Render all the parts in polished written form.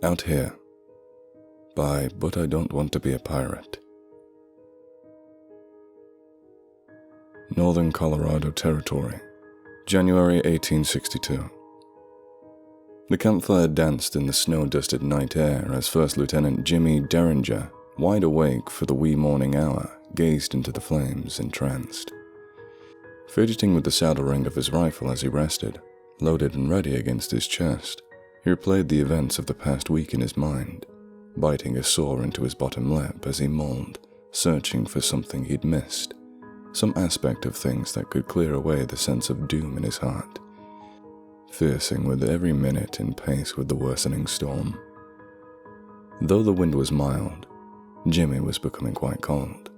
Out Here by But I Don't Want to Be a Pirate. Northern Colorado Territory, January 1862. The campfire danced in the snow-dusted night air as First Lieutenant Jimmy Derringer, wide awake for the wee morning hour, gazed into the flames, entranced. Fidgeting with the saddle ring of his rifle as he rested, loaded and ready against his chest, he replayed the events of the past week in his mind, biting a sore into his bottom lip as he mulled, searching for something he'd missed, some aspect of things that could clear away the sense of doom in his heart, fiercing with every minute in pace with the worsening storm. Though the wind was mild, Jimmy was becoming quite cold,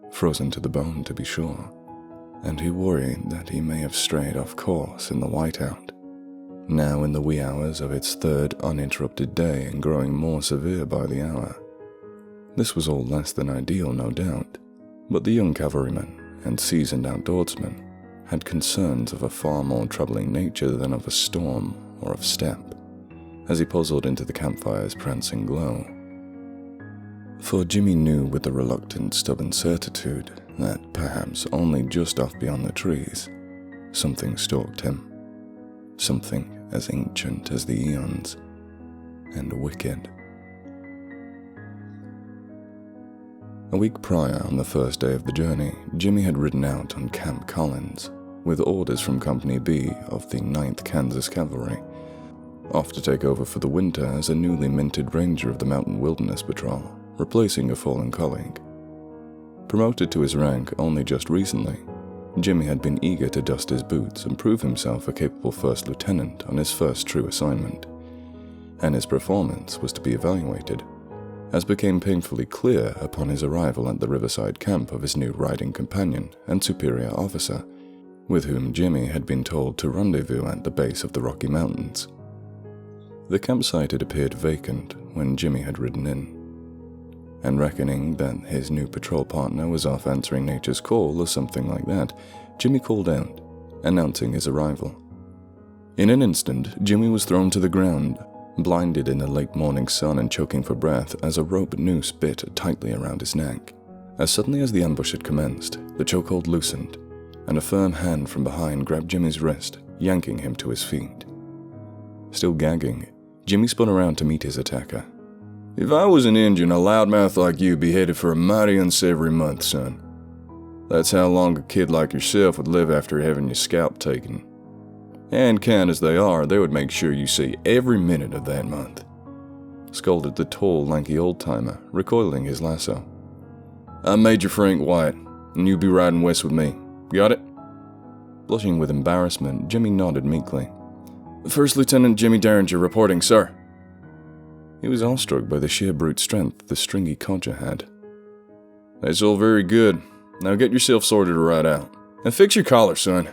frozen to the bone to be sure, and he worried that he may have strayed off course in the whiteout, now in the wee hours of its third uninterrupted day and growing more severe by the hour. This was all less than ideal, no doubt, but the young cavalryman and seasoned outdoorsman had concerns of a far more troubling nature than of a storm or of steppe, as he puzzled into the campfire's prancing glow. For Jimmy knew with a reluctant, stubborn certitude that perhaps only just off beyond the trees, something stalked him, something as ancient as the eons, and wicked. A week prior, on the first day of the journey, Jimmy had ridden out on Camp Collins, with orders from Company B of the 9th Kansas Cavalry, off to take over for the winter as a newly minted ranger of the Mountain Wilderness Patrol, replacing a fallen colleague. Promoted to his rank only just recently, Jimmy had been eager to dust his boots and prove himself a capable first lieutenant on his first true assignment, and his performance was to be evaluated, as became painfully clear upon his arrival at the riverside camp of his new riding companion and superior officer, with whom Jimmy had been told to rendezvous at the base of the Rocky Mountains. The campsite had appeared vacant when Jimmy had ridden in, and reckoning that his new patrol partner was off answering nature's call or something like that, Jimmy called out, announcing his arrival. In an instant, Jimmy was thrown to the ground, blinded in the late morning sun and choking for breath as a rope noose bit tightly around his neck. As suddenly as the ambush had commenced, the chokehold loosened, and a firm hand from behind grabbed Jimmy's wrist, yanking him to his feet. Still gagging, Jimmy spun around to meet his attacker. "If I was an Injun, a loudmouth like you'd be headed for a mighty unsavory month, son. That's how long a kid like yourself would live after having your scalp taken. And kind as they are, they would make sure you see every minute of that month," scolded the tall, lanky old-timer, recoiling his lasso. "I'm Major Frank White, and you be riding west with me. Got it?" Blushing with embarrassment, Jimmy nodded meekly. "First Lieutenant Jimmy Derringer reporting, sir." He was awestruck by the sheer brute strength the stringy codger had. "That's all very good. Now get yourself sorted right out. And fix your collar, son.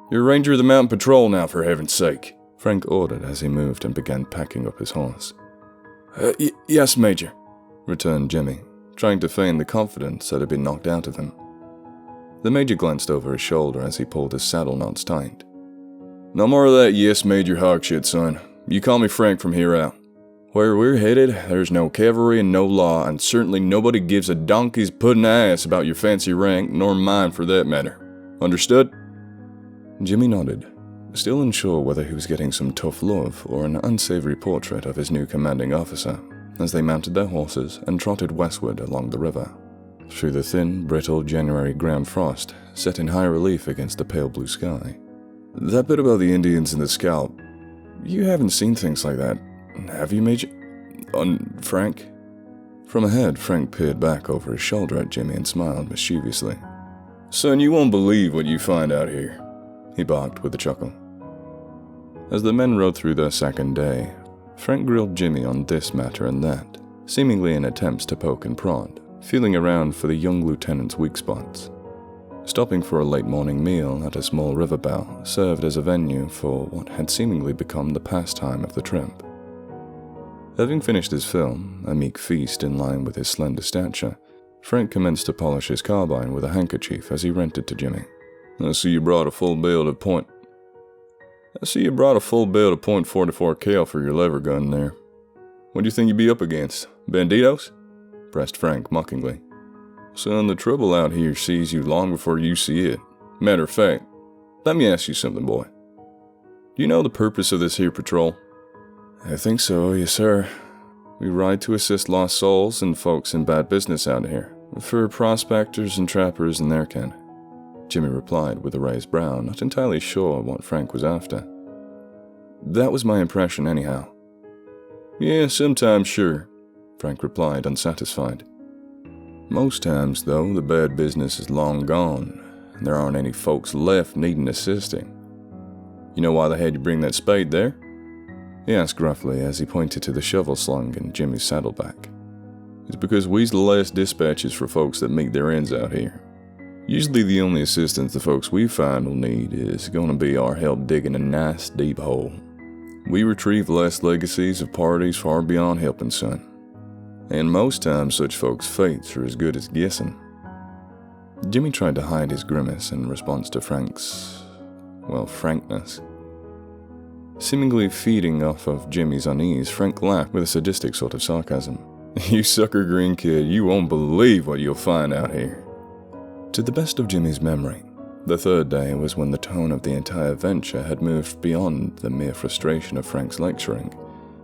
You're a ranger of the mountain patrol now, for heaven's sake," Frank ordered as he moved and began packing up his horse. Yes, Major," returned Jimmy, trying to feign the confidence that had been knocked out of him. The Major glanced over his shoulder as he pulled his saddle knots tight. "No more of that yes, Major hog shit, son. You call me Frank from here out. Where we're headed, there's no cavalry and no law, and certainly nobody gives a donkey's pudding ass about your fancy rank, nor mine for that matter. Understood?" Jimmy nodded, still unsure whether he was getting some tough love or an unsavory portrait of his new commanding officer, as they mounted their horses and trotted westward along the river, through the thin, brittle January ground frost set in high relief against the pale blue sky. "That bit about the Indians and the scalp, you haven't seen things like that, have you, Major? Frank?" From ahead, Frank peered back over his shoulder at Jimmy and smiled mischievously. "Son, you won't believe what you find out here," he barked with a chuckle. As the men rode through their second day, Frank grilled Jimmy on this matter and that, seemingly in attempts to poke and prod, feeling around for the young lieutenant's weak spots. Stopping for a late morning meal at a small river bow served as a venue for what had seemingly become the pastime of the trip. Having finished his fill, a meek feast in line with his slender stature, Frank commenced to polish his carbine with a handkerchief as he rented to Jimmy. I see you brought a full bale of .44 cal for your lever gun there. What do you think you'd be up against? Banditos? Pressed Frank mockingly. Son, the trouble out here sees you long before you see it. Matter of fact, let me ask you something, boy. Do you know the purpose of this here patrol? I think so, yes sir. We ride to assist lost souls and folks in bad business out here, for prospectors and trappers and their kin. Jimmy replied with a raised brow, not entirely sure what Frank was after. That was my impression anyhow. Yeah, sometimes sure, Frank replied, unsatisfied. Most times, though, the bad business is long gone, and there aren't any folks left needing assisting. You know why the hell you bring that spade there? He asked gruffly as he pointed to the shovel slung in Jimmy's saddleback. It's because we's the last dispatches for folks that meet their ends out here. Usually the only assistance the folks we find will need is going to be our help digging a nice deep hole. We retrieve last legacies of parties far beyond helping, son. And most times such folks' fates are as good as guessing. Jimmy tried to hide his grimace in response to Frank's, frankness. Seemingly feeding off of Jimmy's unease, Frank laughed with a sadistic sort of sarcasm. You sucker green kid, you won't believe what you'll find out here. To the best of Jimmy's memory, the third day was when the tone of the entire venture had moved beyond the mere frustration of Frank's lecturing,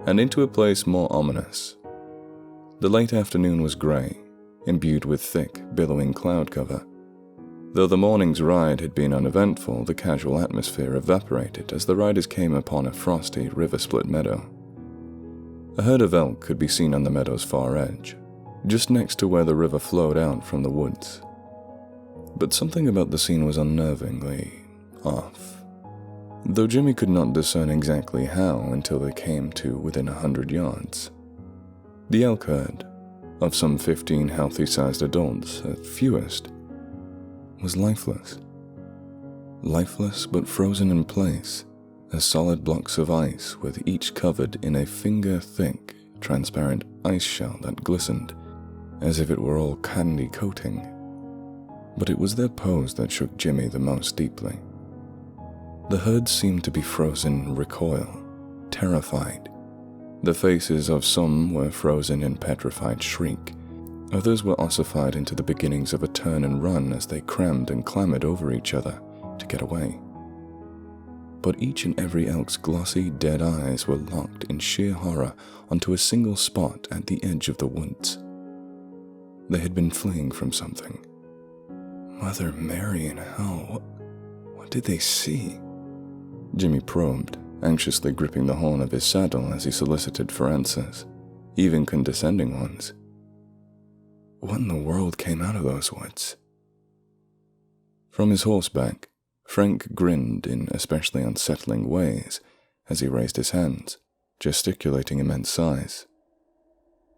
and into a place more ominous. The late afternoon was grey, imbued with thick, billowing cloud cover. Though the morning's ride had been uneventful, the casual atmosphere evaporated as the riders came upon a frosty, river-split meadow. A herd of elk could be seen on the meadow's far edge, just next to where the river flowed out from the woods. But something about the scene was unnervingly off, though Jimmy could not discern exactly how until they came to within 100 yards. The elk herd, of some 15 healthy-sized adults at fewest, was lifeless. Lifeless but frozen in place, as solid blocks of ice with each covered in a finger-thick, transparent ice shell that glistened as if it were all candy coating. But it was their pose that shook Jimmy the most deeply. The herd seemed to be frozen in recoil, terrified. The faces of some were frozen in petrified shriek. Others were ossified into the beginnings of a turn and run as they crammed and clambered over each other to get away. But each and every elk's glossy, dead eyes were locked in sheer horror onto a single spot at the edge of the woods. They had been fleeing from something. Mother Mary in hell, what did they see? Jimmy probed, anxiously gripping the horn of his saddle as he solicited for answers, even condescending ones. What in the world came out of those woods? From his horseback, Frank grinned in especially unsettling ways as he raised his hands, gesticulating immense size.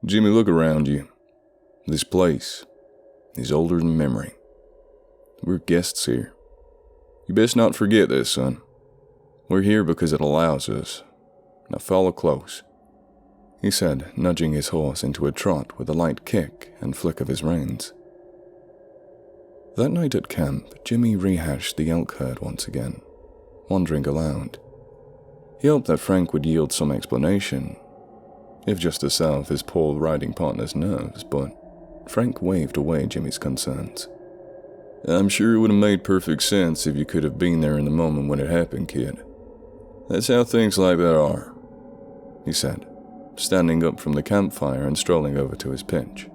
Jimmy, look around you. This place is older than memory. We're guests here. You best not forget this, son. We're here because it allows us. Now follow close, he said, nudging his horse into a trot with a light kick and flick of his reins. That night at camp, Jimmy rehashed the elk herd once again, wondering aloud. He hoped that Frank would yield some explanation, if just to salve his poor riding partner's nerves, but Frank waved away Jimmy's concerns. I'm sure it would have made perfect sense if you could have been there in the moment when it happened, kid. That's how things like that are, he said, standing up from the campfire and strolling over to his pitch.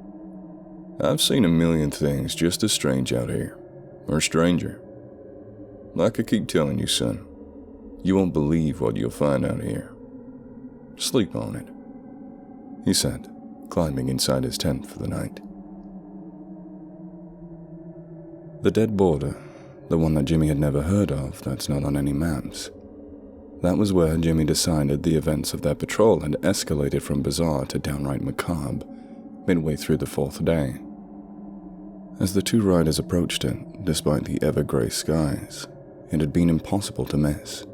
I've seen a million things just as strange out here, or stranger. Like I keep telling you, son, you won't believe what you'll find out here. Sleep on it, he said, climbing inside his tent for the night. The dead border, the one that Jimmy had never heard of that's not on any maps. That was where Jimmy decided the events of their patrol had escalated from bizarre to downright macabre, midway through the fourth day. As the two riders approached it, despite the ever-grey skies, it had been impossible to miss.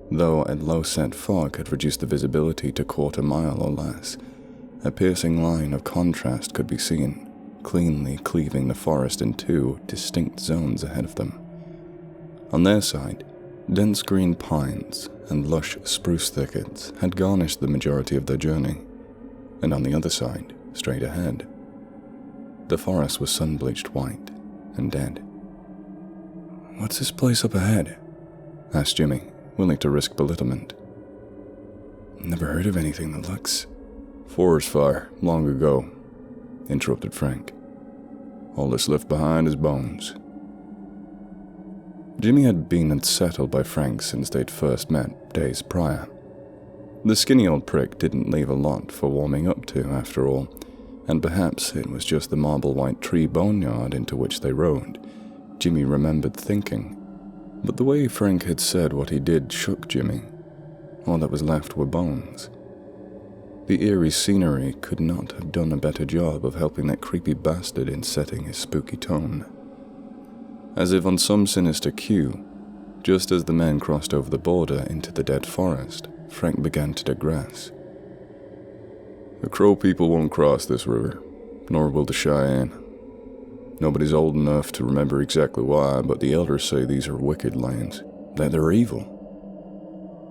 Though a low-set fog had reduced the visibility to quarter mile or less, a piercing line of contrast could be seen, cleanly cleaving the forest in two distinct zones ahead of them. On their side, dense green pines and lush spruce thickets had garnished the majority of their journey, and on the other side, straight ahead, the forest was sun-bleached white and dead. "What's this place up ahead?" asked Jimmy, willing to risk belittlement. "Never heard of anything that looks—" "Forest fire, long ago," interrupted Frank. "All that's left behind is bones." Jimmy had been unsettled by Frank since they'd first met days prior. The skinny old prick didn't leave a lot for warming up to, after all, and perhaps it was just the marble-white tree boneyard into which they rode, Jimmy remembered thinking. But the way Frank had said what he did shook Jimmy. All that was left were bones. The eerie scenery could not have done a better job of helping that creepy bastard in setting his spooky tone. As if on some sinister cue, just as the men crossed over the border into the dead forest, Frank began to digress. "The Crow people won't cross this river, nor will the Cheyenne. Nobody's old enough to remember exactly why, but the elders say these are wicked lands, that they're evil."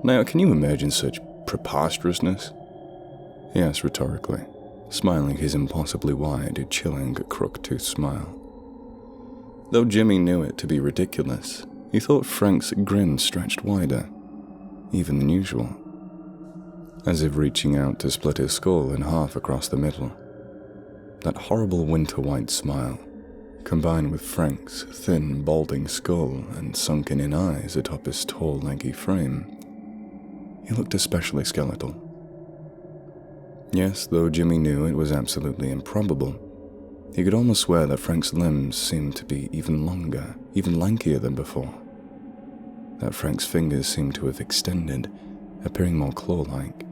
Now, can you imagine such preposterousness? He asked rhetorically, smiling his impossibly wide, chilling, crook-toothed smile. Though Jimmy knew it to be ridiculous, he thought Frank's grin stretched wider, even than usual, as if reaching out to split his skull in half across the middle. That horrible winter-white smile, combined with Frank's thin, balding skull and sunken-in eyes atop his tall, lanky frame, he looked especially skeletal. Yes, though Jimmy knew it was absolutely improbable, he could almost swear that Frank's limbs seemed to be even longer, even lankier than before. That Frank's fingers seemed to have extended, appearing more claw-like,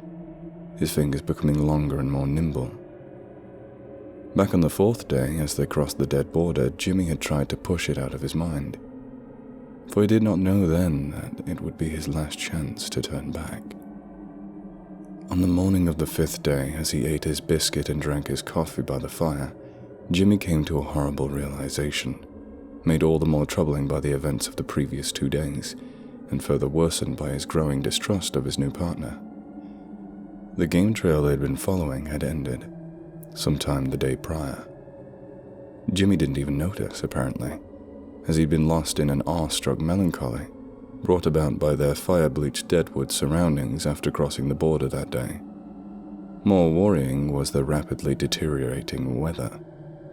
his fingers becoming longer and more nimble. Back on the fourth day, as they crossed the dead border, Jimmy had tried to push it out of his mind, for he did not know then that it would be his last chance to turn back. On the morning of the fifth day, as he ate his biscuit and drank his coffee by the fire, Jimmy came to a horrible realization, made all the more troubling by the events of the previous 2 days, and further worsened by his growing distrust of his new partner. The game trail they had been following had ended, sometime the day prior. Jimmy didn't even notice, apparently, as he'd been lost in an awe-struck melancholy, brought about by their fire-bleached deadwood surroundings after crossing the border that day. More worrying was the rapidly deteriorating weather.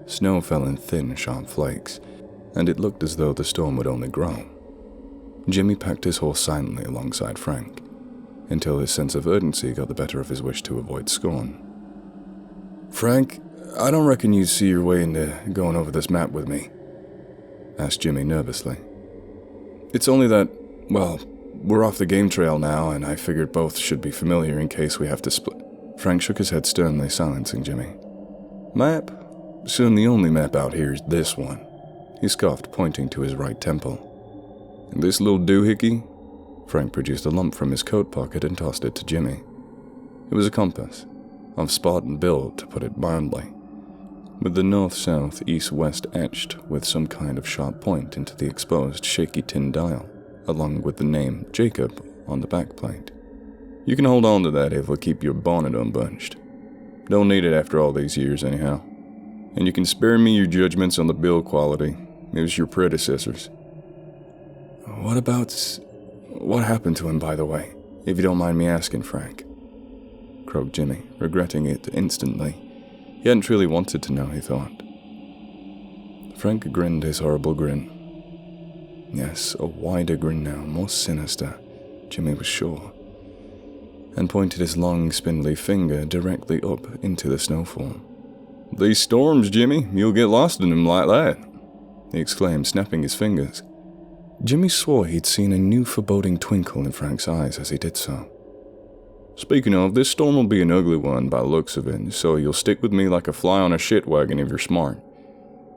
Snow fell in thin, sharp flakes, and it looked as though the storm would only grow. Jimmy packed his horse silently alongside Frank, until his sense of urgency got the better of his wish to avoid scorn. "Frank, I don't reckon you'd see your way into going over this map with me," asked Jimmy nervously. "It's only that, well, we're off the game trail now, and I figured both should be familiar in case we have to split." Frank shook his head sternly, silencing Jimmy. "Map? Soon the only map out here is this one," he scoffed, pointing to his right temple. "And this little doohickey?" Frank produced a lump from his coat pocket and tossed it to Jimmy. It was a compass, of Spartan build, to put it mildly, with the north-south, east-west etched with some kind of sharp point into the exposed, shaky tin dial, along with the name Jacob on the backplate. "You can hold on to that if it'll keep your bonnet unbunched. Don't need it after all these years, anyhow. And you can spare me your judgments on the build quality. It was your predecessors." What happened to him, by the way, if you don't mind me asking, Frank?" croaked Jimmy, regretting it instantly. He hadn't truly wanted to know, he thought. Frank grinned his horrible grin. Yes, a wider grin now, more sinister, Jimmy was sure, and pointed his long, spindly finger directly up into the snowfall. "These storms, Jimmy, you'll get lost in them like that," he exclaimed, snapping his fingers. Jimmy swore he'd seen a new foreboding twinkle in Frank's eyes as he did so. "Speaking of, this storm will be an ugly one by the looks of it, so you'll stick with me like a fly on a shit wagon if you're smart.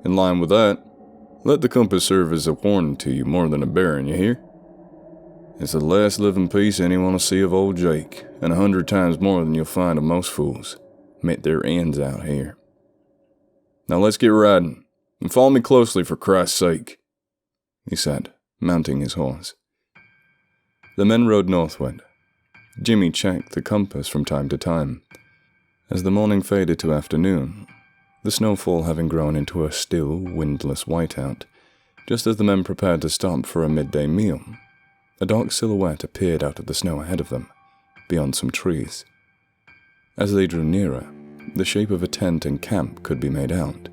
In line with that, let the compass serve as a warning to you more than a bearing, you hear? It's the last living piece anyone will see of old Jake, and 100 times more than you'll find of most fools. Met their ends out here. Now let's get riding, and follow me closely for Christ's sake," he said, mounting his horse. The men rode northward. Jimmy checked the compass from time to time, As the morning faded to afternoon, the snowfall having grown into a still, windless whiteout, just as the men prepared to stop for a midday meal, a dark silhouette appeared out of the snow ahead of them, beyond some trees. As they drew nearer, the shape of a tent and camp could be made out,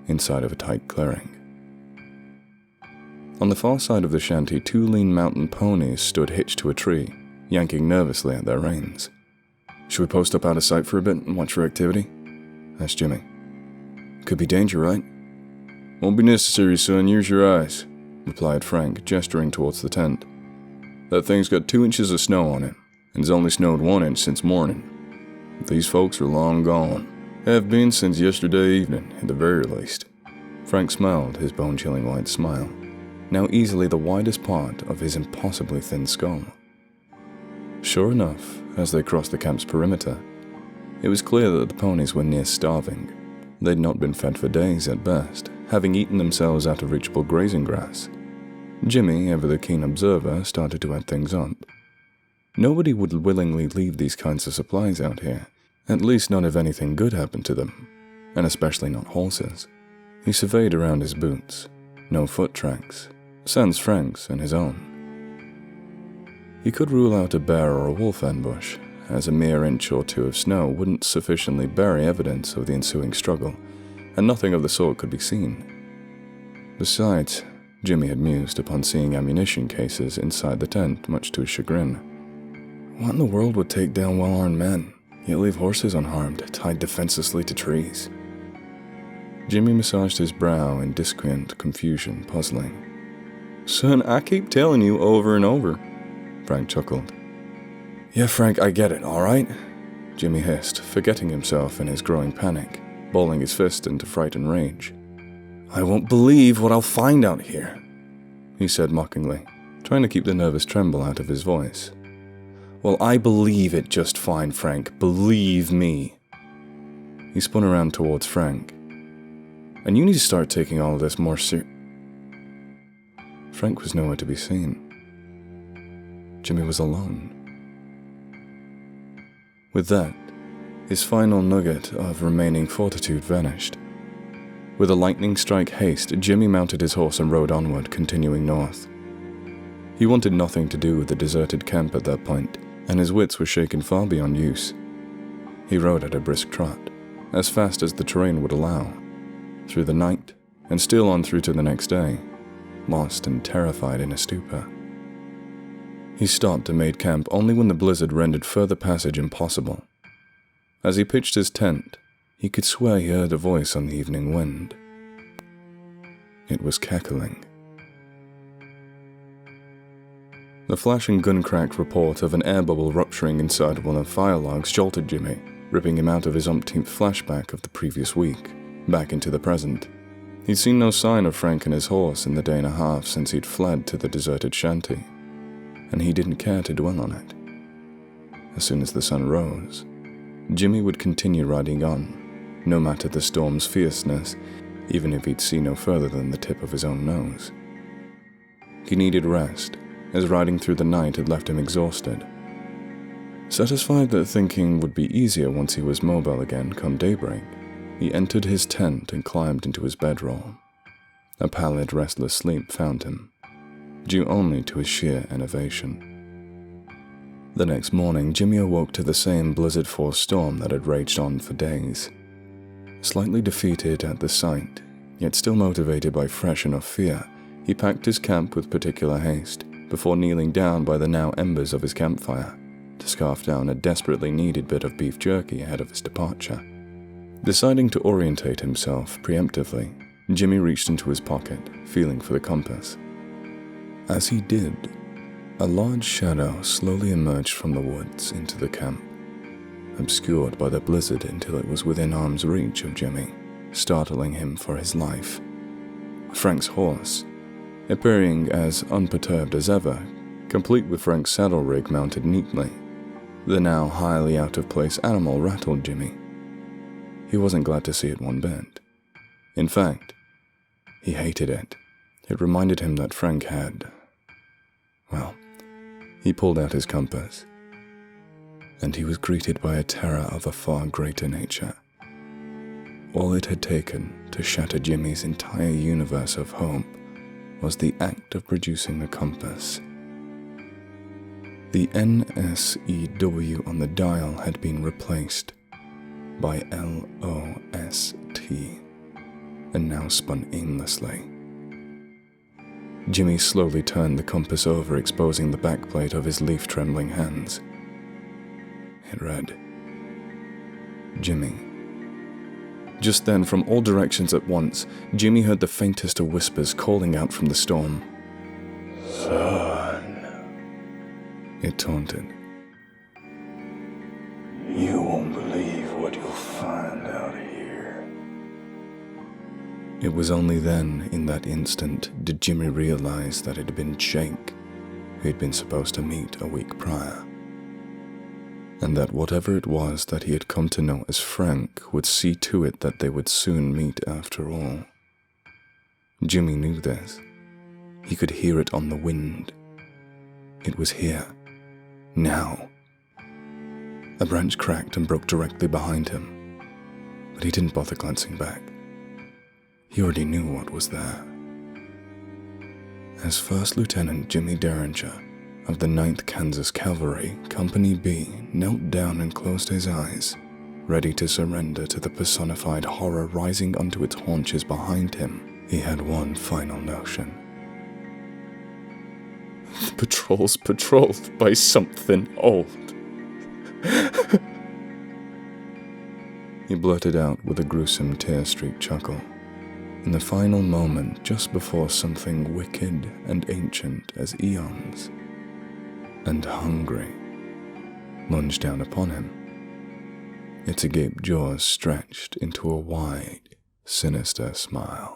inside of a tight clearing. On the far side of the shanty, 2 lean mountain ponies stood hitched to a tree, yanking nervously at their reins. "Should we post up out of sight for a bit and watch for activity?" asked Jimmy. "Could be danger, right?" "Won't be necessary, son. Use your eyes," replied Frank, gesturing towards the tent. "That thing's got 2 inches of snow on it, and it's only snowed 1 inch since morning. These folks are long gone. Have been since yesterday evening, at the very least." Frank smiled his bone-chilling white smile, now easily the widest part of his impossibly thin skull. Sure enough, as they crossed the camp's perimeter, it was clear that the ponies were near starving. They'd not been fed for days at best, having eaten themselves out of reachable grazing grass. Jimmy, ever the keen observer, started to add things up. Nobody would willingly leave these kinds of supplies out here, at least not if anything good happened to them, and especially not horses. He surveyed around his boots. No foot tracks, sans Frank's and his own. He could rule out a bear or a wolf ambush, as a mere inch or 2 of snow wouldn't sufficiently bury evidence of the ensuing struggle, and nothing of the sort could be seen. Besides, Jimmy had mused upon seeing ammunition cases inside the tent, much to his chagrin. What in the world would take down well-armed men, yet leave horses unharmed, tied defenselessly to trees? Jimmy massaged his brow in disquiet confusion, puzzling. "Son, I keep telling you over and over," Frank chuckled. "Yeah, Frank, I get it, all right?" Jimmy hissed, forgetting himself in his growing panic, balling his fist into fright and rage. "I won't believe what I'll find out here," he said mockingly, trying to keep the nervous tremble out of his voice. "Well, I believe it just fine, Frank. Believe me." He spun around towards Frank. "And you need to start taking all of this more Frank was nowhere to be seen. Jimmy was alone. With that, his final nugget of remaining fortitude vanished. With a lightning strike haste, Jimmy mounted his horse and rode onward, continuing north. He wanted nothing to do with the deserted camp at that point, and his wits were shaken far beyond use. He rode at a brisk trot, as fast as the terrain would allow, through the night, and still on through to the next day, lost and terrified in a stupor. He stopped and made camp only when the blizzard rendered further passage impossible. As he pitched his tent, he could swear he heard a voice on the evening wind. It was cackling. The flash and gun-crack report of an air bubble rupturing inside one of the fire logs jolted Jimmy, ripping him out of his umpteenth flashback of the previous week, back into the present. He'd seen no sign of Frank and his horse in the day and a half since he'd fled to the deserted shanty, and he didn't care to dwell on it. As soon as the sun rose, Jimmy would continue riding on, no matter the storm's fierceness, even if he'd see no further than the tip of his own nose. He needed rest, as riding through the night had left him exhausted. Satisfied that thinking would be easier once he was mobile again come daybreak, he entered his tent and climbed into his bedroll. A pallid, restless sleep found him, due only to his sheer enervation. The next morning, Jimmy awoke to the same blizzard-forced storm that had raged on for days. Slightly defeated at the sight, yet still motivated by fresh enough fear, he packed his camp with particular haste, before kneeling down by the now embers of his campfire, to scarf down a desperately needed bit of beef jerky ahead of his departure. Deciding to orientate himself preemptively, Jimmy reached into his pocket, feeling for the compass. As he did, a large shadow slowly emerged from the woods into the camp, obscured by the blizzard until it was within arm's reach of Jimmy, startling him for his life. Frank's horse, appearing as unperturbed as ever, complete with Frank's saddle rig mounted neatly. The now highly out-of-place animal rattled Jimmy. He wasn't glad to see it one bit. In fact, he hated it. It reminded him that Frank had... Well, he pulled out his compass. and he was greeted by a terror of a far greater nature. All it had taken to shatter Jimmy's entire universe of hope was the act of producing a compass. The NSEW on the dial had been replaced by LOST and now spun aimlessly. Jimmy slowly turned the compass over, exposing the backplate of his leaf-trembling hands. It read, Jimmy. Just then, from all directions at once, Jimmy heard the faintest of whispers calling out from the storm. Son, It taunted. you won't believe what you'll find out here. It was only then, in that instant, did Jimmy realize that it had been Jake who he'd been supposed to meet a week prior, and that whatever it was that he had come to know as Frank would see to it that they would soon meet after all. Jimmy knew this. He could hear it on the wind. It was here. Now. A branch cracked and broke directly behind him, but he didn't bother glancing back. He already knew what was there. As First Lieutenant Jimmy Derringer of the 9th Kansas Cavalry, Company B knelt down and closed his eyes, ready to surrender to the personified horror rising onto its haunches behind him, he had one final notion. The patrol's patrolled by something old. He blurted out with a gruesome tear-streaked chuckle, in the final moment just before something wicked and ancient as eons, and hungry, lunged down upon him, its agape jaws stretched into a wide, sinister smile.